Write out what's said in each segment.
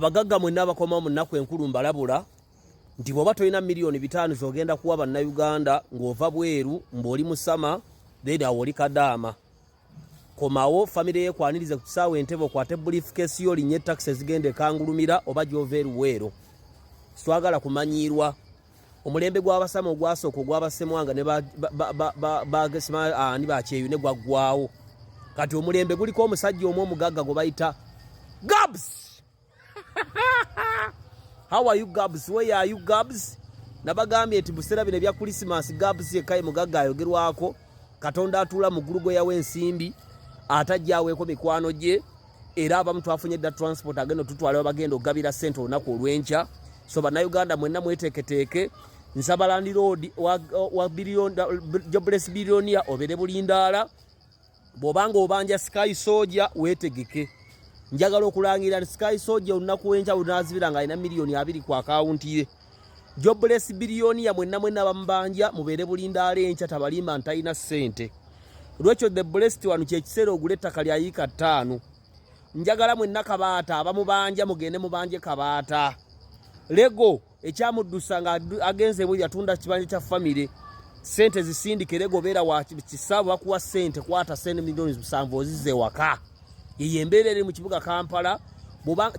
abagagga mwenna abakoma mu nnaku enkulu mbalabula nti bw'oba tolina miliyoni 5 z'ogenda kuwa bannayuganda ng'ova bweru mb'oli musama then awo oli kadaama. Komawo famire yekwanirize ku kisaawe Entebbe okwate briefcase yo linye taxi zigenda ekangulumira oba gy'ova eruweero. Twagala kumanyirwa omulembe gw'abasama ogwasooka ogw'abasemwanga ne ni bakyeyu ne gwaggwawo. Kati omulembe guliko omusajja omu omugagga gwe bayita Gabs. How are you Gabs? Where are you Gabs? Nabagambye eti busera bino bya Christmas Gabs yekaye mugagga ayogerwako. Katonda atula mu ggulu gwe yawe ensimbi atajjaweeko mikwano gye era abamu twafunye dda transport agenda tutwala bagenda ogabira ssente olunaku olw'enkya. So bannayuganda mwenna mweteeketeeke nsaba Land Road wa jobless billionaire obere bulindaala bw'obanga obanja Sky Soldier weetegeke. Njagala okulangira Sky Soldier olunaku lw'enkya lunaazibira nga alina miliyoni 2 ku akawunti ye. Jobless billionaire mwenna bamubanja mubere bulindaala enkya tabalimba ntalina ssente. Lwekyo the blessed wanu kyekiseera ogula ettaka lya yiika 5. Njagala mwenna Kabaata abamubanja mugende mubanje Kabaata. Lego ekyamuddusa nga agenze bwe yatunda kibanja kya family sente zisindike Lego beera wa kisabu bakuwa sente kwata sente milioni 7 ozizze waka. Ye mbeerere mu kibuga Kampala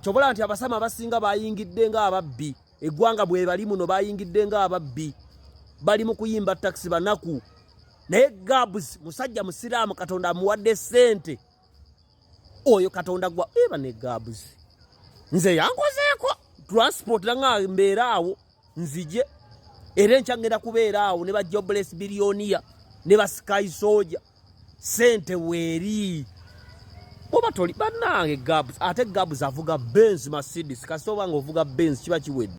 kyobola nti abasama abasinga bayingidde nga ababbi. Eggwanga bwe bali muno bayingidde nga ababbi. Bali mu kuyimba taxi banaku. Naye Gabs musajja musiraamu Katonda amuwadde sente. Oyo Katonda gwa eba ne Gabs. Nze yankozeeko transport langa mbeera awo nzije. Era enkya ngenda kubeera awo ne ba jobless billionaire ne ba Sky Soldier. Sente weeri. Oba toli bannange Gabs ate Gabs avuga Benz Mercedes kasita oba ng'ovuga Benz kiba kiwedde.